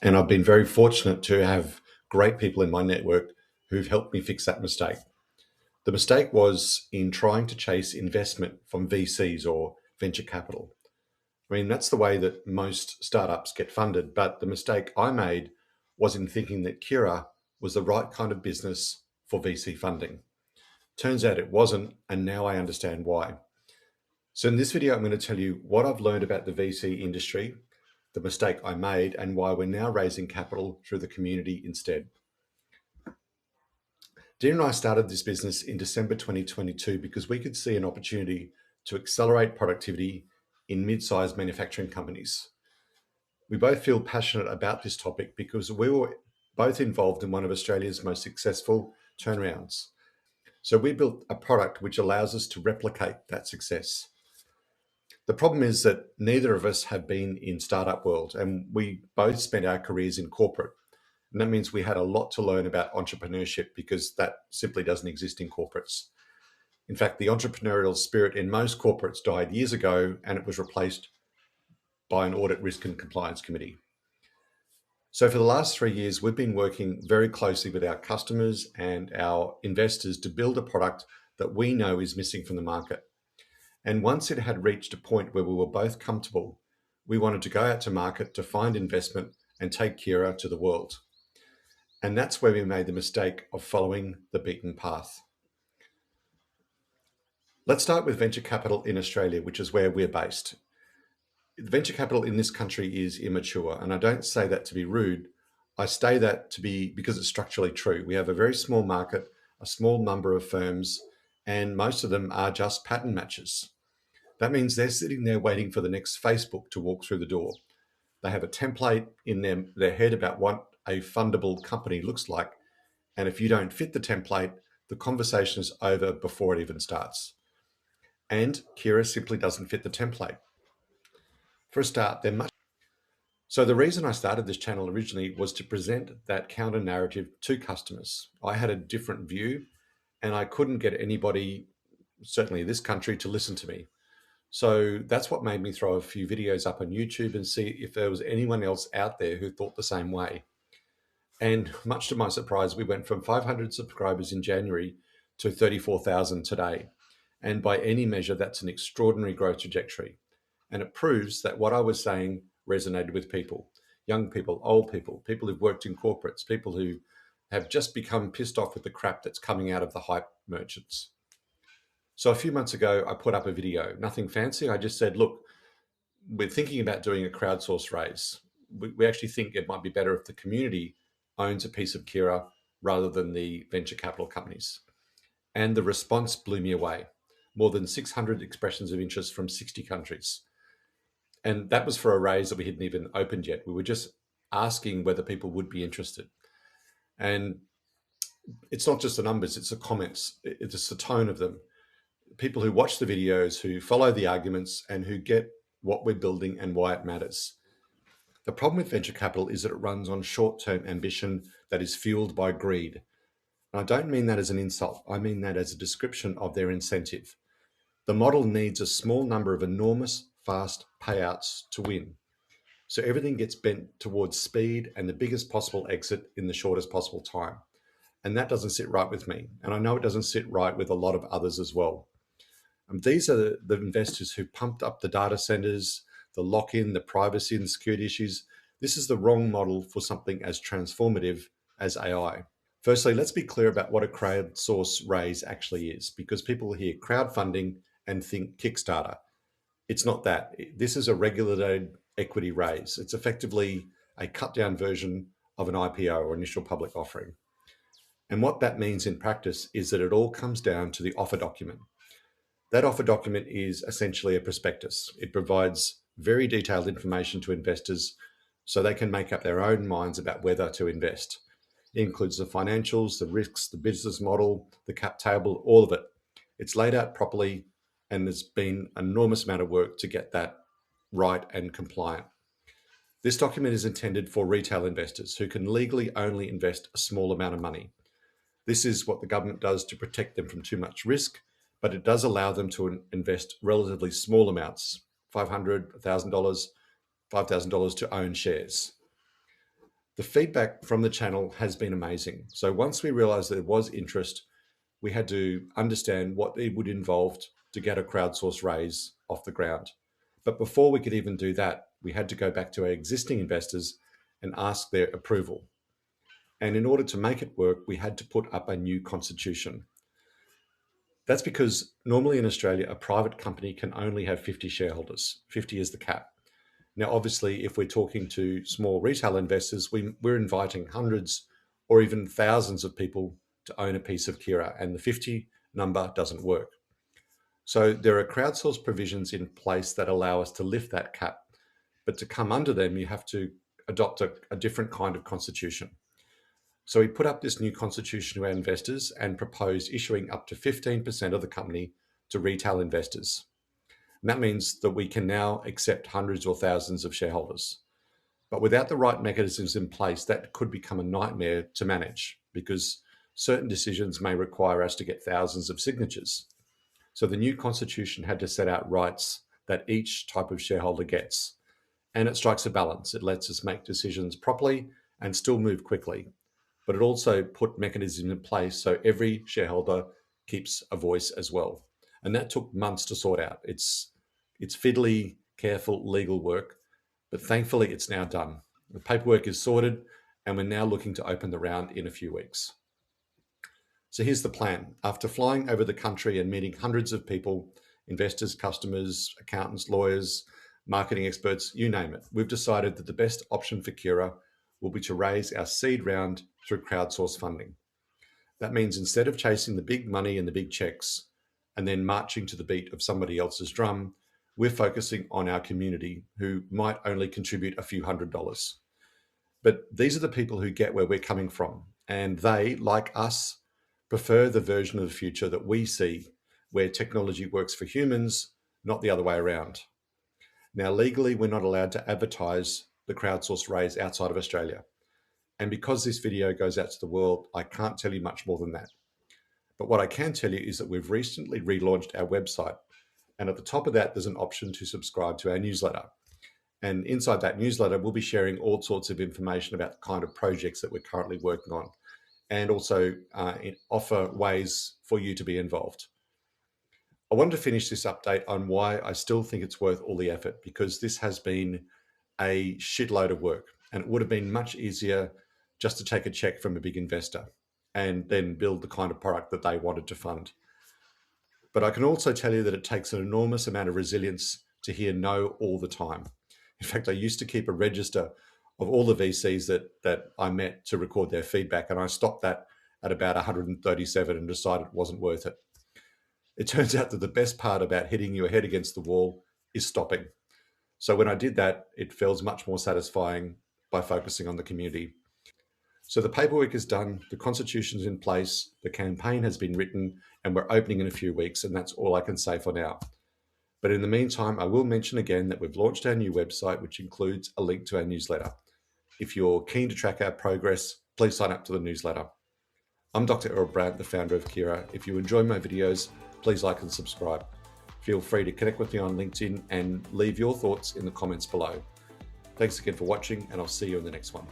And I've been very fortunate to have great people in my network who've helped me fix that mistake. The mistake was in trying to chase investment from VCs or venture capital. I mean, that's the way that most startups get funded. But the mistake I made was in thinking that Kiraa was the right kind of business for VC funding. Turns out it wasn't, and now I understand why. So in this video, I'm going to tell you what I've learned about the VC industry, the mistake I made, and why we're now raising capital through the community instead. Dean and I started this business in December 2022 because we could see an opportunity to accelerate productivity in mid-sized manufacturing companies. We both feel passionate about this topic because we were both involved in one of Australia's most successful turnarounds. So we built a product which allows us to replicate that success. The problem is that neither of us have been in startup world, and we both spent our careers in corporate. And that means we had a lot to learn about entrepreneurship because that simply doesn't exist in corporates. In fact, the entrepreneurial spirit in most corporates died years ago, and it was replaced by an audit, risk and compliance committee. So for the last 3 years, we've been working very closely with our customers and our investors to build a product that we know is missing from the market. And once it had reached a point where we were both comfortable, we wanted to go out to market to find investment and take Kiraa to the world. And that's where we made the mistake of following the beaten path. Let's start with venture capital in Australia, which is where we're based. Venture capital in this country is immature, and I don't say that to be rude. I say that to be because it's structurally true. We have a very small market, a small number of firms, and most of them are just pattern matches. That means they're sitting there waiting for the next Facebook to walk through the door. They have a template in their head about what a fundable company looks like. And if you don't fit the template, the conversation is over before it even starts. And Kiraa simply doesn't fit the template. For a start, they're much. So the reason I started this channel originally was to present that counter narrative to customers. I had a different view and I couldn't get anybody, certainly this country, to listen to me. So that's what made me throw a few videos up on YouTube and see if there was anyone else out there who thought the same way. And much to my surprise, we went from 500 subscribers in January to 34,000 today. And by any measure, that's an extraordinary growth trajectory. And it proves that what I was saying resonated with people, young people, old people, people who've worked in corporates, people who have just become pissed off with the crap that's coming out of the hype merchants. So a few months ago, I put up a video, nothing fancy. I just said, look, we're thinking about doing a crowdsource raise. We actually think it might be better if the community owns a piece of Kiraa rather than the venture capital companies. And the response blew me away. More than 600 expressions of interest from 60 countries. And that was for a raise that we hadn't even opened yet. We were just asking whether people would be interested. And it's not just the numbers, it's the comments, it's the tone of them. People who watch the videos, who follow the arguments, and who get what we're building and why it matters. The problem with venture capital is that it runs on short-term ambition that is fueled by greed. And I don't mean that as an insult. I mean that as a description of their incentive. The model needs a small number of enormous, fast payouts to win. So everything gets bent towards speed and the biggest possible exit in the shortest possible time. And that doesn't sit right with me. And I know it doesn't sit right with a lot of others as well. These are the investors who pumped up the data centers, the lock-in, the privacy and security issues. This is the wrong model for something as transformative as AI. Firstly, let's be clear about what a crowdsource raise actually is, because people hear crowdfunding and think Kickstarter. It's not that. This is a regulated equity raise. It's effectively a cut-down version of an IPO or initial public offering. And what that means in practice is that it all comes down to the offer document. That offer document is essentially a prospectus. It provides very detailed information to investors so they can make up their own minds about whether to invest. It includes the financials, the risks, the business model, the cap table, all of it. It's laid out properly, and there's been an enormous amount of work to get that right and compliant. This document is intended for retail investors who can legally only invest a small amount of money. This is what the government does to protect them from too much risk, but it does allow them to invest relatively small amounts, $500, $1,000, $5,000 to own shares. The feedback from the channel has been amazing. So once we realized there was interest, we had to understand what it would involve to get a crowdsource raise off the ground. But before we could even do that, we had to go back to our existing investors and ask their approval. And in order to make it work, we had to put up a new constitution. That's because normally in Australia, a private company can only have 50 shareholders. 50 is the cap. Now, obviously, if we're talking to small retail investors, we're inviting hundreds or even thousands of people to own a piece of Kiraa, and the 50 number doesn't work. So there are crowdsource provisions in place that allow us to lift that cap, but to come under them, you have to adopt a different kind of constitution. So we put up this new constitution to our investors and proposed issuing up to 15% of the company to retail investors. And that means that we can now accept hundreds or thousands of shareholders. But without the right mechanisms in place, that could become a nightmare to manage because certain decisions may require us to get thousands of signatures. So the new constitution had to set out rights that each type of shareholder gets. And it strikes a balance. It lets us make decisions properly and still move quickly. But it also put mechanisms in place so every shareholder keeps a voice as well. And that took months to sort out. It's fiddly, careful legal work, but thankfully it's now done. The paperwork is sorted and we're now looking to open the round in a few weeks. So here's the plan. After flying over the country and meeting hundreds of people, investors, customers, accountants, lawyers, marketing experts, you name it, we've decided that the best option for Kiraa will be to raise our seed round through crowdsource funding. That means instead of chasing the big money and the big checks and then marching to the beat of somebody else's drum, we're focusing on our community who might only contribute a few $100s. But these are the people who get where we're coming from. And they, like us, prefer the version of the future that we see where technology works for humans, not the other way around. Now, legally, we're not allowed to advertise the crowdsource raise outside of Australia. And because this video goes out to the world, I can't tell you much more than that. But what I can tell you is that we've recently relaunched our website. And at the top of that, there's an option to subscribe to our newsletter. And inside that newsletter, we'll be sharing all sorts of information about the kind of projects that we're currently working on and also offer ways for you to be involved. I wanted to finish this update on why I still think it's worth all the effort, because this has been a shitload of work and it would have been much easier just to take a check from a big investor and then build the kind of product that they wanted to fund. But I can also tell you that it takes an enormous amount of resilience to hear no all the time. In fact, I used to keep a register of all the VCs that I met to record their feedback, and I stopped that at about 137 and decided it wasn't worth it. It turns out that the best part about hitting your head against the wall is stopping. So when I did that, it feels much more satisfying by focusing on the community. So the paperwork is done, the constitution's in place, the campaign has been written, and we're opening in a few weeks, and that's all I can say for now. But in the meantime, I will mention again that we've launched our new website, which includes a link to our newsletter. If you're keen to track our progress, please sign up to the newsletter. I'm Dr. Earl Brandt, the founder of Kiraa. If you enjoy my videos, please like and subscribe. Feel free to connect with me on LinkedIn and leave your thoughts in the comments below. Thanks again for watching, and I'll see you in the next one.